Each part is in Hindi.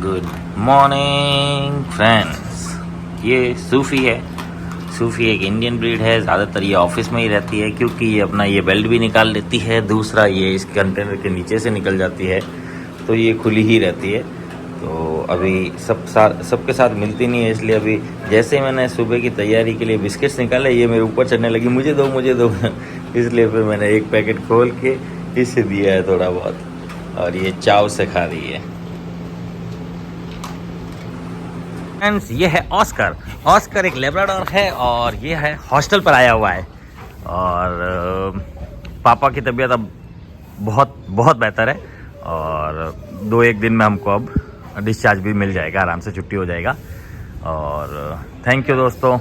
Good morning friends. ये सूफ़ी है। सूफ़ी एक इंडियन ब्रीड है। ज़्यादातर ये ऑफिस में ही रहती है क्योंकि ये अपना ये बेल्ट भी निकाल लेती है। दूसरा ये इस कंटेनर के नीचे से निकल जाती है तो ये खुली ही रहती है। तो अभी सबके साथ मिलती नहीं है, इसलिए अभी जैसे ही मैंने सुबह की तैयारी के लिए बिस्किट्स निकाले ये मेरे ऊपर चढ़ने लगी, मुझे दो इसलिए फिर मैंने एक पैकेट खोल के इसे दिया है थोड़ा बहुत, और ये चाव से खा रही है। फ्रेंड्स, ये है ऑस्कर। ऑस्कर एक लेब्राडोर है और ये है हॉस्टल पर आया हुआ है। और पापा की तबीयत अब बहुत बहुत बेहतर है और 2-1 दिन में हमको अब डिस्चार्ज भी मिल जाएगा, आराम से छुट्टी हो जाएगा। और थैंक यू दोस्तों,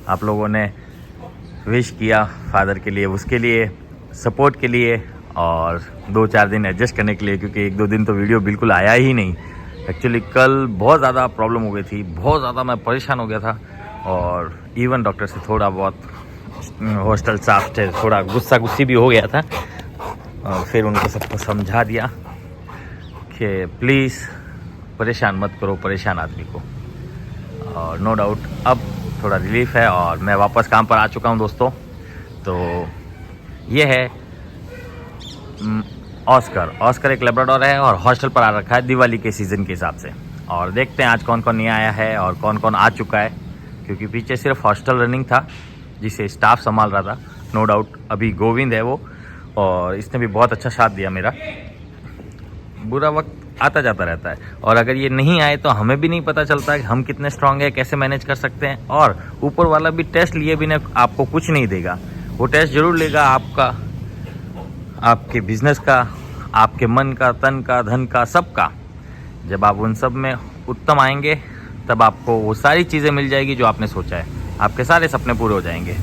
आप लोगों ने विश किया फादर के लिए, उसके लिए सपोर्ट के लिए और 2-4 दिन एडजस्ट करने के लिए, क्योंकि 1-2 दिन तो वीडियो बिल्कुल आया ही नहीं। एक्चुअली कल बहुत ज़्यादा प्रॉब्लम हो गई थी, बहुत ज़्यादा मैं परेशान हो गया था और इवन डॉक्टर से थोड़ा बहुत हॉस्टल स्टाफ से थोड़ा गुस्सी भी हो गया था। और फिर उनको सबको समझा दिया कि प्लीज़ परेशान मत करो परेशान आदमी को। और नो डाउट अब थोड़ा रिलीफ है और मैं वापस काम पर आ चुका हूँ दोस्तों। तो ये है ऑस्कर एक लेब्राडोर है और हॉस्टल पर आ रखा है दिवाली के सीज़न के हिसाब से। और देखते हैं आज कौन कौन नहीं आया है और कौन कौन आ चुका है, क्योंकि पीछे सिर्फ हॉस्टल रनिंग था जिसे स्टाफ संभाल रहा था। नो डाउट अभी गोविंद है वो, और इसने भी बहुत अच्छा साथ दिया मेरा। बुरा वक्त आता जाता रहता है और अगर ये नहीं आए तो हमें भी नहीं पता चलता कि हम कितने स्ट्रांग है, कैसे मैनेज कर सकते हैं। और ऊपर वाला भी टेस्ट लिए बिना आपको कुछ नहीं देगा, वो टेस्ट जरूर लेगा आपका, आपके बिजनेस का, आपके मन का, तन का, धन का, सब का। जब आप उन सब में उत्तम आएंगे तब आपको वो सारी चीज़ें मिल जाएगी जो आपने सोचा है, आपके सारे सपने पूरे हो जाएंगे।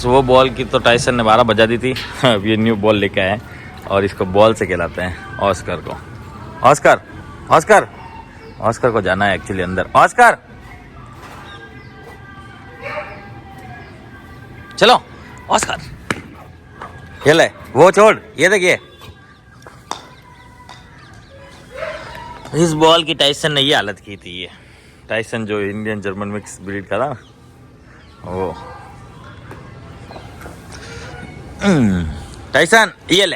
वो बॉल की तो टाइसन ने 12 बजा दी थी। अब ये न्यू बॉल लेके आए और इसको बॉल से खिलाते हैं ऑस्कर को। ऑस्कर ऑस्कर ऑस्कर को जाना है एक्चुअली अंदर। ऑस्कर चलो, ऑस्कर ये ले, वो छोड़, ये देखिए इस बॉल की टाइसन ने ये हालत की थी। ये टाइसन जो इंडियन जर्मन मिक्स ब्रीड का था वो। टाइसन ये ले,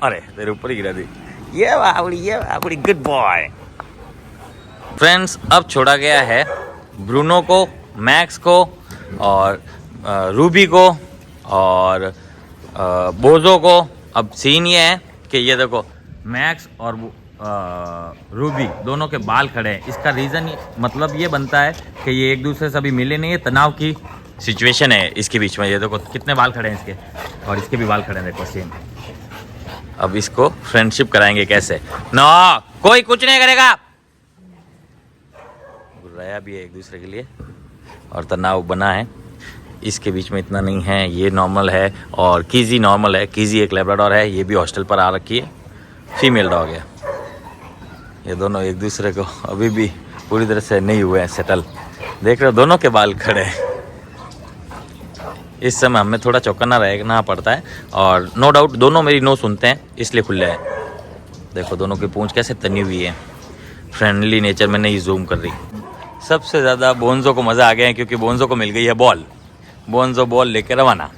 अरे तेरे ऊपर ही गिरा दी। ये बाबड़ी गुड बॉय। फ्रेंड्स, अब छोड़ा गया है ब्रूनो को, मैक्स को और रूबी को और बोजो को। अब सीन ये है कि ये देखो मैक्स और रूबी दोनों के बाल खड़े हैं। इसका रीज़न मतलब ये बनता है कि ये एक दूसरे से अभी मिले नहीं है, तनाव की सिचुएशन है इसके बीच में। ये देखो कितने बाल खड़े हैं इसके, और इसके भी बाल खड़े हैं, देखो सेम। अब इसको फ्रेंडशिप कराएंगे कैसे? नो, कोई कुछ नहीं करेगा। बुराया भी है एक दूसरे के लिए और तनाव बना है, इसके बीच में इतना नहीं है। ये नॉर्मल है और कीजी नॉर्मल है। कीजी एक लेब्राडोर है, ये भी हॉस्टल पर आ रखी है, फीमेल डॉग है। ये दोनों एक दूसरे को अभी भी पूरी तरह से नहीं हुए हैं सेटल। देख रहे हो दोनों के बाल खड़े हैं। इस समय हमें थोड़ा चौकन्ना रहना पड़ता है और नो डाउट दोनों मेरी नो सुनते हैं इसलिए खुले हैं। देखो दोनों की पूंछ कैसे तनी हुई है, फ्रेंडली नेचर में नहीं जूम कर रही। सबसे ज़्यादा बोन्जो को मज़ा आ गया है क्योंकि बोन्जो को मिल गई है बॉल। बोन्जो बॉल लेके रवाना,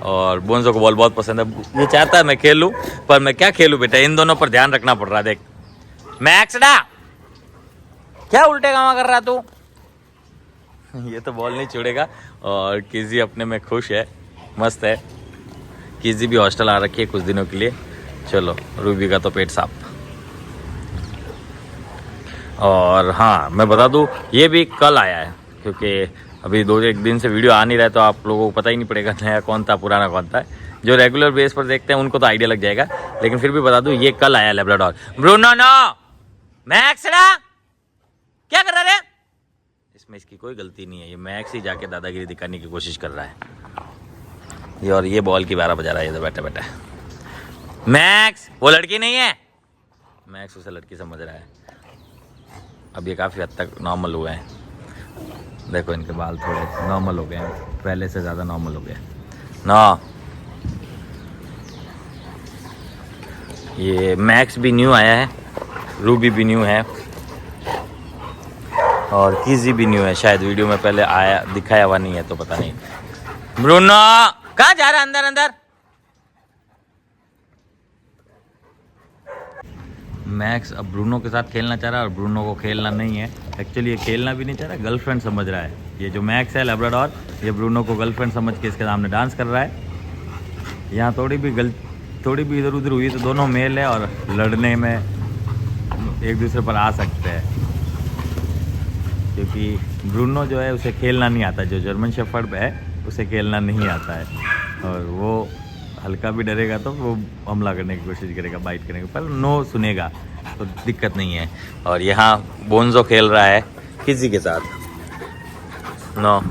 और बोन्जो को बॉल बहुत पसंद है। ये चाहता है मैं खेलूं, पर मैं क्या खेलूं बेटा, इन दोनों पर ध्यान रखना पड़ रहा है। देख मैक्सडा, क्या उल्टे काम कर रहा तू? ये तो बॉल नहीं छोड़ेगा। और कीजी अपने में खुश है, मस्त है। कीजी भी हॉस्टल आ रखी है कुछ दिनों के लिए। चलो, रूबी का तो पेट साफ। और हाँ, मैं बता दूं ये भी कल आया है, क्योंकि अभी 2-1 दिन से वीडियो आ नहीं रहा है तो आप लोगों को पता ही नहीं पड़ेगा नया कौन था पुराना कौन था। जो रेगुलर बेस पर देखते हैं उनको तो आइडिया लग जाएगा, लेकिन फिर भी बता दूं ये कल आया लेब्राडोर। ब्रूनो नो, मैक्सडा क्या कर रहा है? इसमें इसकी कोई गलती नहीं है, ये मैक्स ही जाके दादागिरी दिखाने की कोशिश कर रहा है। ये और ये बॉल की 12 बजा रहा है इधर बैठा बैठा। मैक्स वो लड़की नहीं है, मैक्स उसे लड़की समझ रहा है। अब ये काफ़ी हद तक नॉर्मल हुए हैं। देखो इनके बाल थोड़े नॉर्मल हो गए हैं, पहले से ज़्यादा नॉर्मल हो गए ना। ये मैक्स भी न्यू आया है रूबी भी न्यू है और कीजी भी न्यू है। शायद वीडियो में पहले आया दिखाया हुआ नहीं है तो पता नहीं। ब्रूनो कहाँ जा रहा है? अंदर अंदर। मैक्स अब ब्रूनो के साथ खेलना चाह रहा है और ब्रूनो को खेलना नहीं है। एक्चुअली ये खेलना भी नहीं चाह रहा, गर्लफ्रेंड समझ रहा है। ये जो मैक्स है लैब्राडोर, ये ब्रूनो को गर्लफ्रेंड समझ के इसके सामने डांस कर रहा है। यहाँ थोड़ी भी इधर उधर हुई तो दोनों मेल है और लड़ने में एक दूसरे पर आ सकते हैं, क्योंकि ब्रूनो जो है उसे खेलना नहीं आता। जो जर्मन शेफर्ड है उसे खेलना नहीं आता है और वो हल्का भी डरेगा तो वो हमला करने की कोशिश करेगा, बाइट करने की, पर नो सुनेगा तो दिक्कत नहीं है। और यहाँ बोन्जो खेल रहा है किसी के साथ। नो,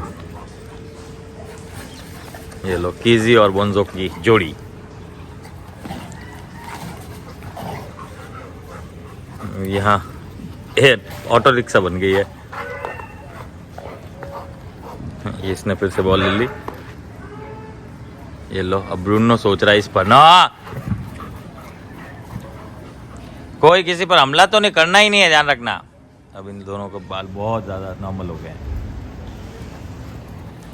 ये लो कीजी और बोन्जो की जोड़ी। यहाँ ऑटो रिक्शा बन गई है। इसने फिर से बॉल ले ली। ये लो, अब ब्रूनो सोच रहा है इस पर ना, कोई किसी पर हमला तो नहीं करना ही नहीं है, ध्यान रखना। अब इन दोनों के बाल बहुत ज़्यादा नॉर्मल हो गए हैं।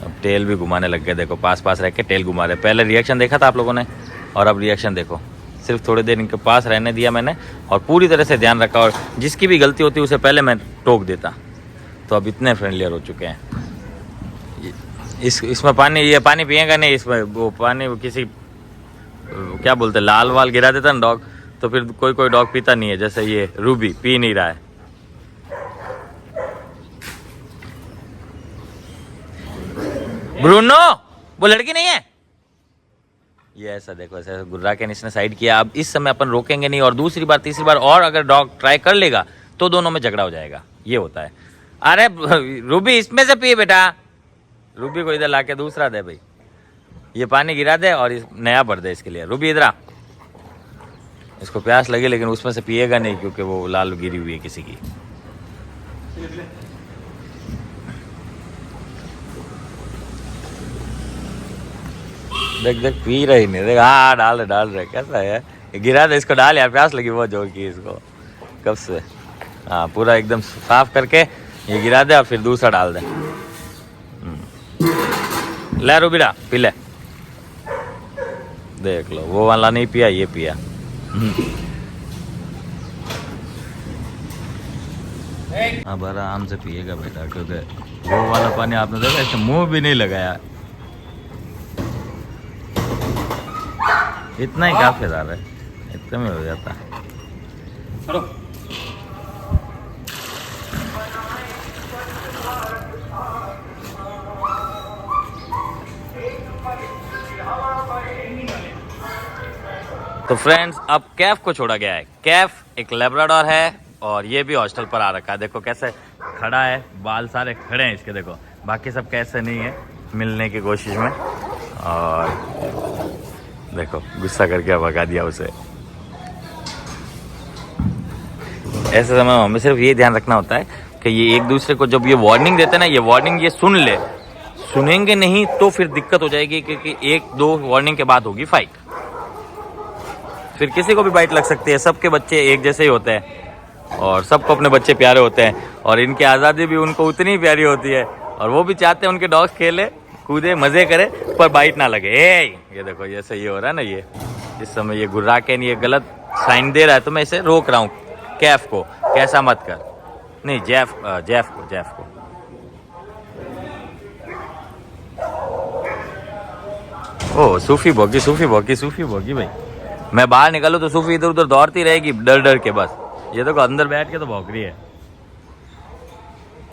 अब टेल भी घुमाने लग गए। देखो पास पास रह के टेल घुमा रहे। पहले रिएक्शन देखा था आप लोगों ने और अब रिएक्शन देखो। सिर्फ थोड़ी देर इनके पास रहने दिया मैंने और पूरी तरह से ध्यान रखा, और जिसकी भी गलती होती उसे पहले मैं टोक देता। तो अब इतने फ्रेंडलियर हो चुके हैं। इसमें पानी, ये पानी पिएगा नहीं। इसमें वो पानी किसी क्या बोलते हैं, लाल वाल गिरा देता ना डॉग, तो फिर कोई डॉग पीता नहीं है। जैसे ये रूबी पी नहीं रहा है। ब्रूनो वो लड़की नहीं है। ये ऐसा देखो, ऐसा गुर्रा के इसने साइड किया। अब इस समय अपन रोकेंगे नहीं और दूसरी बार तीसरी बार और अगर डॉग ट्राई कर लेगा तो दोनों में झगड़ा हो जाएगा। ये होता है। अरे रूबी इसमें से पिए बेटा। रूबी को इधर लाके दूसरा दे भाई। ये पानी गिरा दे और नया भर दे इसके लिए। रूबी इधर आ। इसको प्यास लगी लेकिन उसमें से पिएगा नहीं क्योंकि वो लाल गिरी हुई है किसी की। देख देख पी रही नहीं। देख हाँ डाल रहे कैसा है। गिरा दे इसको, डाल यार, प्यास लगी बहुत जोर की इसको कब से। हाँ पूरा एकदम साफ करके ये गिरा दे और फिर दूसरा डाल दे। ले रूबीरा पी ले। देख लो वो वाला नहीं पिया, ये पिया। अब आराम से पिएगा बेटा, क्योंकि वो वाला पानी आपने देखा इससे मुंह भी नहीं लगाया। इतना ही काफीदार है, इतना में हो जाता है। तो फ्रेंड्स अब कैफ को छोड़ा गया है। कैफ एक लैब्राडोर है और ये भी हॉस्टल पर आ रखा है। देखो कैसे खड़ा है, बाल सारे खड़े हैं इसके। देखो बाकी सब कैसे नहीं है मिलने की कोशिश में। और देखो गुस्सा करके भगा दिया उसे। ऐसे समय में हमें सिर्फ ये ध्यान रखना होता है कि ये एक दूसरे को जब ये वार्निंग देते हैं ना, ये वार्निंग ये सुन ले। सुनेंगे नहीं तो फिर दिक्कत हो जाएगी, क्योंकि एक दो वार्निंग के बाद होगी फाइट। फिर किसी को भी बाइट लग सकती है। सबके बच्चे एक जैसे ही होते हैं और सबको अपने बच्चे प्यारे होते हैं और इनकी आज़ादी भी उनको उतनी ही प्यारी होती है और वो भी चाहते हैं उनके डॉग्स खेले कूदे मज़े करे पर बाइट ना लगे। ये देखो जैसे ये हो रहा है ना, ये इस समय ये गुर्रा के ये गलत साइन दे रहा है तो मैं इसे रोक रहा हूँ। कैफ को कैसा मत कर, नहीं जेफ को। ओ सूफी भोगी भाई। मैं बाहर निकलूँ तो सूफी इधर उधर दौड़ती रहेगी डर के बस। ये देखो अंदर बैठ के तो भौंक रही है।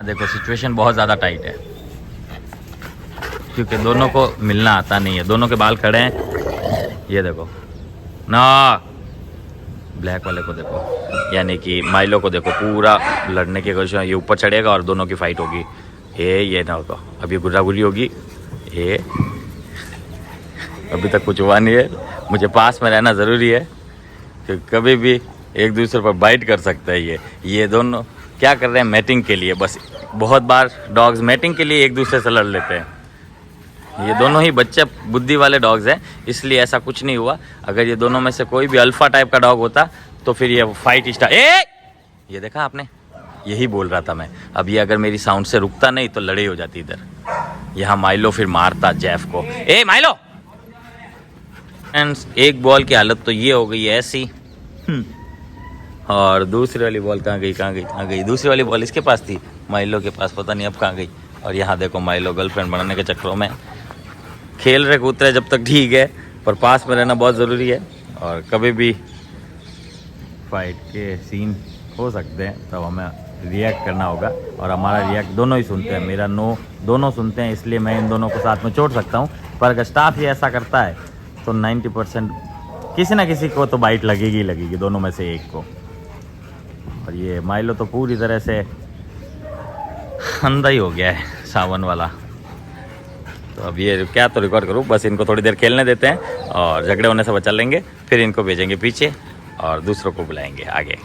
देखो सिचुएशन बहुत ज़्यादा टाइट है क्योंकि दोनों को मिलना आता नहीं है। दोनों के बाल खड़े हैं। ये देखो ना, ब्लैक वाले को देखो, यानी कि माइलो को देखो, पूरा लड़ने की कोशिश। ये ऊपर चढ़ेगा और दोनों की फाइट होगी। ये ना होगा, अब ये गुर्रागुर्री होगी। ये अभी तक कुछ हुआ नहीं है। मुझे पास में रहना ज़रूरी है क्योंकि कभी भी एक दूसरे पर बाइट कर सकता है। ये दोनों क्या कर रहे हैं, मैटिंग के लिए। बस बहुत बार डॉग्स मैटिंग के लिए एक दूसरे से लड़ लेते हैं। ये दोनों ही बच्चे बुद्धि वाले डॉग्स हैं, इसलिए ऐसा कुछ नहीं हुआ। अगर ये दोनों में से कोई भी अल्फा टाइप का डॉग होता तो फिर ये फाइट स्टार्ट। ये देखा आपने, यही बोल रहा था मैं। अब ये अगर मेरी साउंड से रुकता नहीं तो लड़ाई हो जाती इधर। यहाँ माइलो फिर मारता जेफ को, ए माइलो। फ्रेंड्स एक बॉल की हालत तो ये हो गई है ऐसी। और दूसरी वाली बॉल कहाँ गई? दूसरी वाली बॉल इसके पास थी, माइलो के पास, पता नहीं अब कहाँ गई। और यहाँ देखो माइलो गर्लफ्रेंड बनाने के चक्करों में खेल रहे कूद रहे, जब तक ठीक है, पर पास में रहना बहुत ज़रूरी है। और कभी भी फाइट के सीन हो सकते हैं, तब हमें रिएक्ट करना होगा। और हमारा रिएक्ट दोनों ही सुनते हैं, मेरा नो दोनों सुनते हैं, इसलिए मैं इन दोनों को साथ में छोड़ सकता हूँ। पर अगर स्टाफ ही ऐसा करता है तो 90% किसी ना किसी को तो बाइट लगेगी, दोनों में से एक को। और ये माइलो तो पूरी तरह से अंधा ही हो गया है, सावन वाला। तो अब ये क्या तो रिकॉर्ड करूँ, बस इनको थोड़ी देर खेलने देते हैं और झगड़े होने से बचा लेंगे, फिर इनको भेजेंगे पीछे और दूसरों को बुलाएंगे आगे।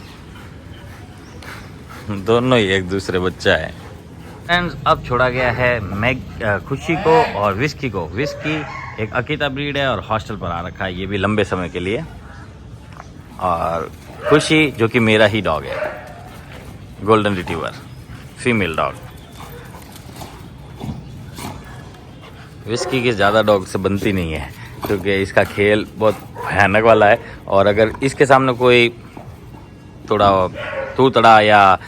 दोनों ही एक दूसरे बच्चा है। फ्रेंड्स अब छोड़ा गया है खुशी को और विस्की को। विस्की एक अकीता ब्रीड है और हॉस्टल पर आ रखा है, ये भी लंबे समय के लिए। और खुशी जो कि मेरा ही डॉग है, golden retriever, female dog. Whisky की ज़्यादा डॉग से बनती नहीं है, क्योंकि इसका खेल बहुत भयानक वाला है। और अगर इसके सामने कोई थोड़ा तू तड़ा या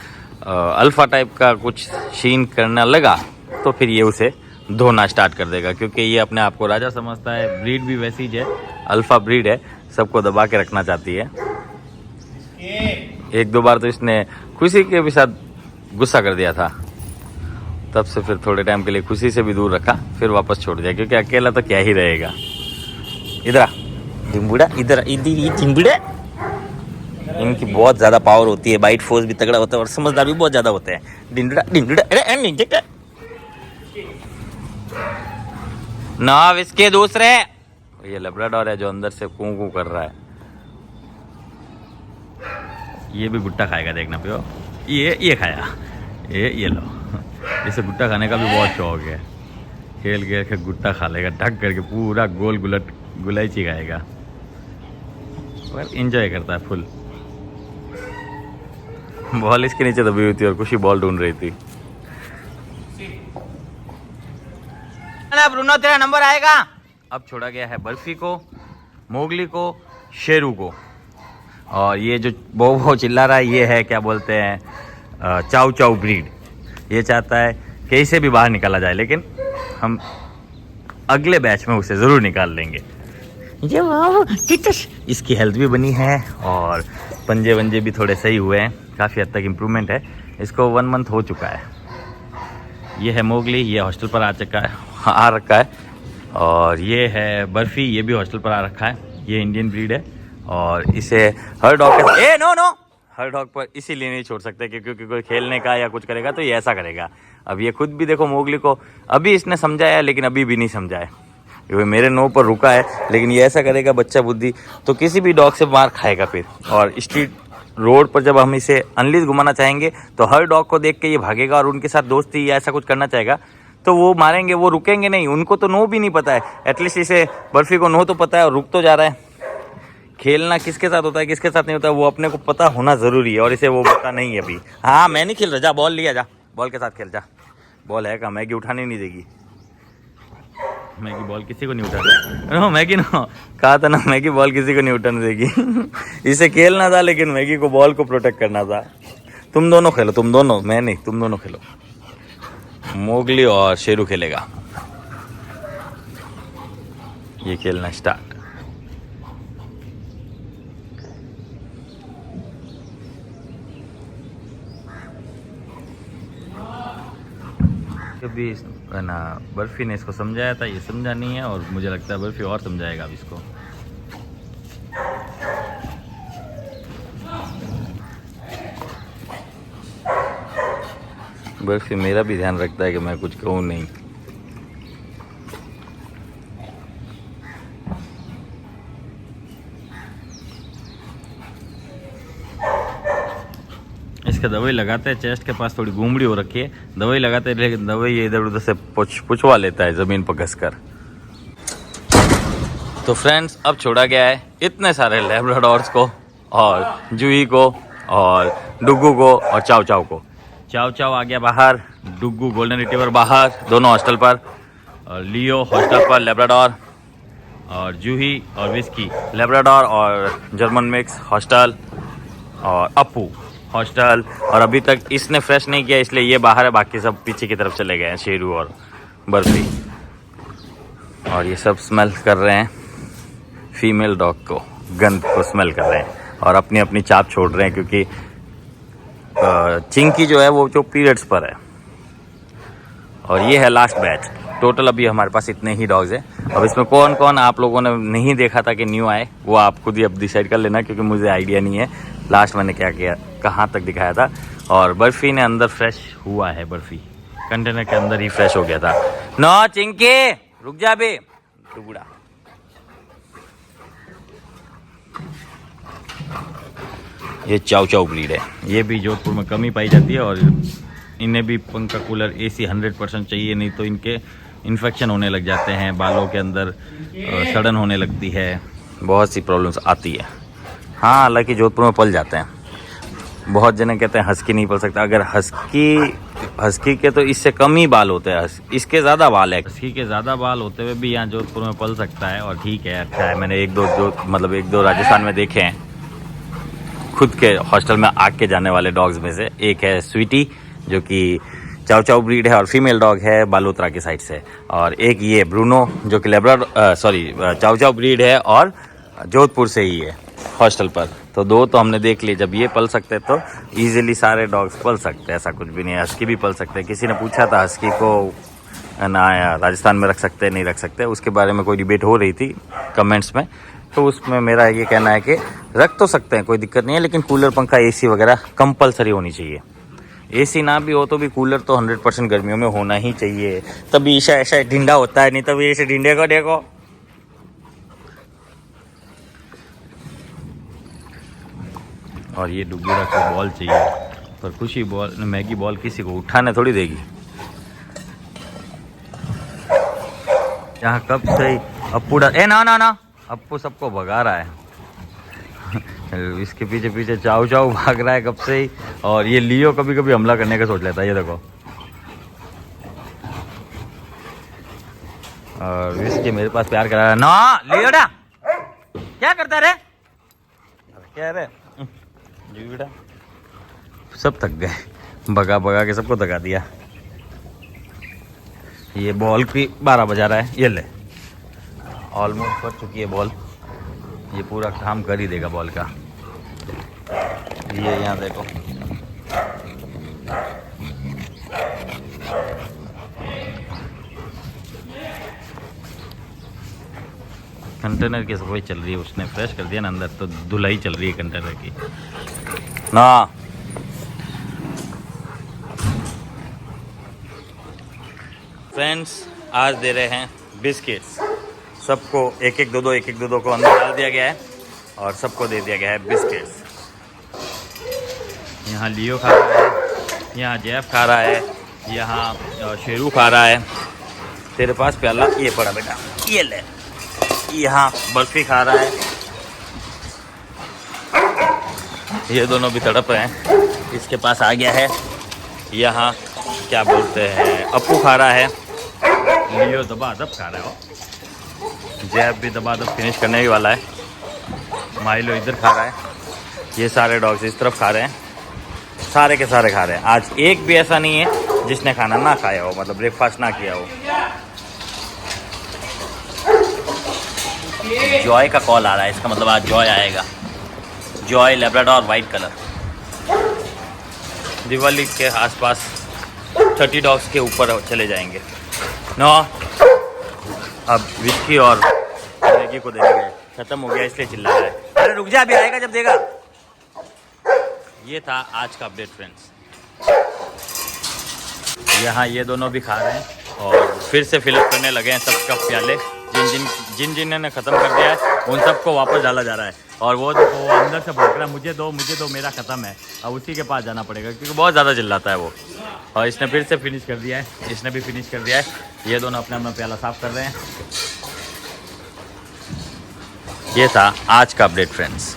अल्फ़ा टाइप का कुछ सीन करने लगा तो फिर ये उसे धोना स्टार्ट कर देगा, क्योंकि ये अपने आप को राजा समझता है। ब्रीड भी वैसी ही है, अल्फ़ा ब्रीड है, सबको दबा के रखना चाहती है। एक दो बार तो इसने खुशी के भी साथ गुस्सा कर दिया था, तब से फिर थोड़े टाइम के लिए खुशी से भी दूर रखा, फिर वापस छोड़ दिया, क्योंकि अकेला तो क्या ही रहेगा। इधर टिम्बुड़ा, इधर टिम्बुड़ा। इनकी बहुत ज़्यादा पावर होती है, बाइट फोर्स भी तगड़ा होता है और समझदार भी बहुत ज़्यादा होते हैं। डिंडुड़ा ना इसके दूसरे, ये लैब्राडोर है जो अंदर से कूं कूं कर रहा है। ये भी भुट्टा खाएगा, देखना पियो। ये खाया, ये लो। इसे गुट्टा खाने का भी बहुत शौक है, खेल खेल के गुट्टा खा लेगा, ढक करके पूरा गोल गुलाइची खाएगा, पर एंजॉय करता है फुल। बॉल इसके नीचे दबी हुई थी और खुशी बॉल ढूंढ रही थी। ब्रूनो तेरा नंबर आएगा। अब छोड़ा गया है बर्फी को, मोगली को, शेरू को। और ये जो वो चिल्ला रहा है, ये है क्या बोलते हैं, चाउ चाउ ब्रीड। ये चाहता है कि इसे भी बाहर निकाला जाए, लेकिन हम अगले बैच में उसे ज़रूर निकाल लेंगे। ये इसकी हेल्थ भी बनी है और पंजे वंजे भी थोड़े सही हुए हैं, काफ़ी हद तक इम्प्रूवमेंट है। इसको 1 मंथ हो चुका है। ये है मोगली, ये हॉस्टल पर आ रखा है। और ये है बर्फ़ी, ये भी हॉस्टल पर आ रखा है। ये इंडियन ब्रीड है और इसे हर डॉग के हर डॉग पर इसीलिए नहीं छोड़ सकते क्योंकि कोई खेलने का या कुछ करेगा तो ये ऐसा करेगा। अब ये खुद भी देखो, मोगली को अभी इसने समझाया लेकिन अभी भी नहीं समझाया, ये मेरे नो पर रुका है, लेकिन ये ऐसा करेगा बच्चा बुद्धि, तो किसी भी डॉग से मार खाएगा फिर। और स्ट्रीट रोड पर जब हम इसे अनलीज घुमाना चाहेंगे तो हर डॉग को देख के ये भागेगा और उनके साथ दोस्ती या ऐसा कुछ करना चाहेगा, तो वो मारेंगे, वो रुकेंगे नहीं। उनको तो नो भी नहीं पता है, एटलीस्ट इसे बर्फी को नो तो पता है और रुक तो जा रहा है। खेलना किसके साथ होता है किसके साथ नहीं होता वो अपने को पता होना ज़रूरी है, और इसे वो पता नहीं है अभी। हाँ मैं नहीं खेल रहा, जा बॉल लिया, जा बॉल के साथ खेल, जा। बॉल है का मैगी उठाने नहीं देगी, मैगी बॉल किसी को नहीं उठाने, मैगी ना कहा था ना, मैगी बॉल किसी को नहीं उठाने देगी। इसे खेलना था लेकिन मैगी को बॉल को प्रोटेक्ट करना था। तुम दोनों खेलो, तुम दोनों, मैं नहीं, तुम दोनों खेलो। मोगली और शेरू खेलेगा, ये खेलना स्टार्ट। कभी ना बर्फी ने इसको समझाया था, ये समझा नहीं है, और मुझे लगता है बर्फी और समझाएगा अब इसको। बर्फी मेरा भी ध्यान रखता है कि मैं कुछ कहूँ नहीं। इसका दवाई लगाते हैं, चेस्ट के पास थोड़ी घूमड़ी हो रखी है, दवाई लगाते हैं, लेकिन दवाई ये इधर उधर से पुछवा लेता है ज़मीन पर घसकर। तो फ्रेंड्स अब छोड़ा गया है इतने सारे लैब्राडोर्स को और जूही को और डुग्गू को और चाव चाव को। चाव चाव आ गया बाहर, डुग्गू गोल्डन रिट्रीवर बाहर, दोनों हॉस्टल पर, और लियो हॉस्टल पर लेब्राडोर, और जूही और विस्की लेब्राडोर और जर्मन मिक्स हॉस्टल, और अपू हॉस्टल। और अभी तक इसने फ्रेश नहीं किया इसलिए ये बाहर है, बाकी सब पीछे की तरफ चले गए हैं, शेरू और बर्फी। और ये सब स्मेल कर रहे हैं फीमेल डॉग को, गंद को स्मेल कर रहे हैं और अपनी अपनी चाप छोड़ रहे हैं, क्योंकि चिंकी जो है वो जो पीरियड्स पर है। और ये है लास्ट बैच, टोटल अभी हमारे पास इतने ही डॉग्स हैं। अब इसमें कौन कौन आप लोगों ने नहीं देखा था कि न्यू आए, वो आप खुद ही अब डिसाइड कर लेना, क्योंकि मुझे आइडिया नहीं है लास्ट मैंने क्या किया, कहाँ तक दिखाया था। और बर्फी ने अंदर फ्रेश हुआ है, बर्फी कंटेनर के अंदर ही फ्रेश हो गया था। नो चिंकी रुक जा बे टुकड़ा। ये चाव चाव ब्रीड है, ये भी जोधपुर में कमी पाई जाती है। और इन्हें भी पंखा कूलर AC 100% चाहिए, नहीं तो इनके इन्फेक्शन होने लग जाते हैं, बालों के अंदर सड़न होने लगती है, बहुत सी प्रॉब्लम्स आती है। हाँ हालांकि जोधपुर में पल जाते हैं। बहुत जने कहते हैं हस्की नहीं पल सकता, अगर हस्की के तो इससे कम ही बाल होते हैं, इसके ज़्यादा बाल है। हस्की के ज़्यादा बाल होते हुए भी यहाँ जोधपुर में पल सकता है, और ठीक है, अच्छा है। मैंने एक दो राजस्थान में देखे हैं, खुद के हॉस्टल में आके जाने वाले डॉग्स में से एक है स्वीटी, जो कि चाव चाव ब्रीड है और फीमेल डॉग है बालोतरा की साइड से, और एक ये ब्रूनो जो कि चाव चाव ब्रीड है और जोधपुर से ही है हॉस्टल पर। तो दो तो हमने देख लिए, जब ये पल सकते हैं तो इजीली सारे डॉग्स पल सकते हैं, ऐसा कुछ भी नहीं है। हस्की भी पल सकते हैं। किसी ने पूछा था हस्की को ना राजस्थान में रख सकते नहीं रख सकते, उसके बारे में कोई डिबेट हो रही थी कमेंट्स में, तो उसमें मेरा ये कहना है कि रख तो सकते हैं, कोई दिक्कत नहीं है, लेकिन कूलर पंखा AC वगैरह कंपलसरी होनी चाहिए। AC ना भी हो तो भी कूलर तो 100% गर्मियों में होना ही चाहिए, तभी ऐसा ढिंडा होता है, नहीं तभी ऐसे ढिंडे को देखो। और ये डुगुड़ा को बॉल चाहिए, पर खुशी बॉल मैगी बॉल किसी को उठाने थोड़ी देगी। यहाँ कब से अप्पू ना अप्पू सबको भगा रहा है। इसके पीछे पीछे चाव चाव भाग रहा है कब से ही। और ये लियो कभी कभी हमला करने का सोच लेता है, ये देखो। और इसके मेरे पास प्यार करा रहा है ना। लियो डा क्या करता रे, क्या रे बेटा। सब थक गए, भगा भगा के सबको थका दिया। ये बॉल की 12 बजा रहा है, ये ले ऑलमोस्ट कर चुकी है बॉल, ये पूरा काम कर ही देगा बॉल का। ये यहाँ देखो, कंटेनर की सफाई चल रही है, उसने फ्रेश कर दिया ना अंदर, तो धुलाई चल रही है कंटेनर की ना। फ्रेंड्स आज दे रहे हैं बिस्किट्स, सबको एक एक दो दो को अंदर डाल दिया गया है और सबको दे दिया गया है बिस्किट्स। यहाँ लियो खा रहा है, यहाँ जैफ खा रहा है, यहाँ शेरू खा रहा है। तेरे पास प्याला ये पड़ा बेटा, ये ले। यहाँ बर्फी खा रहा है, ये दोनों भी तड़प रहे हैं। इसके पास आ गया है, यहाँ क्या बोलते हैं अप्पू खा रहा है, लियो दबा दब खा रहा है, जैब भी दबा दब फिनिश करने ही वाला है, माइलो इधर खा रहा है। ये सारे डॉग्स इस तरफ खा रहे हैं, सारे के सारे खा रहे हैं। आज एक भी ऐसा नहीं है जिसने खाना ना खाया हो, मतलब ब्रेकफास्ट ना किया हो। जॉय का कॉल आ रहा है, इसका मतलब आज जॉय आएगा। Joy Labrador white colour. Diwali के आसपास 30 डॉग्स के ऊपर चले जाएंगे। नो अब विस्की और मैगी को देने गए, खत्म हो गया इसलिए चिल्ला रहा है। अरे रुक जा, अभी आएगा जब देगा। ये था आज का अपडेट फ्रेंड्स। यहाँ ये दोनों भी खा रहे हैं और फिर से फिलअप करने लगे हैं सब कप प्याले। जिन ने ख़त्म कर दिया है उन सबको वापस डाला जा रहा है। और वो अंदर से भौंक रहा है, मुझे दो मेरा ख़त्म है। अब उसी के पास जाना पड़ेगा क्योंकि बहुत ज़्यादा चिल्लाता है वो। और इसने फिर से फिनिश कर दिया है, इसने भी फिनिश कर दिया है। ये दोनों अपना अपना प्याला साफ़ कर रहे हैं। ये था आज का अपडेट फ्रेंड्स।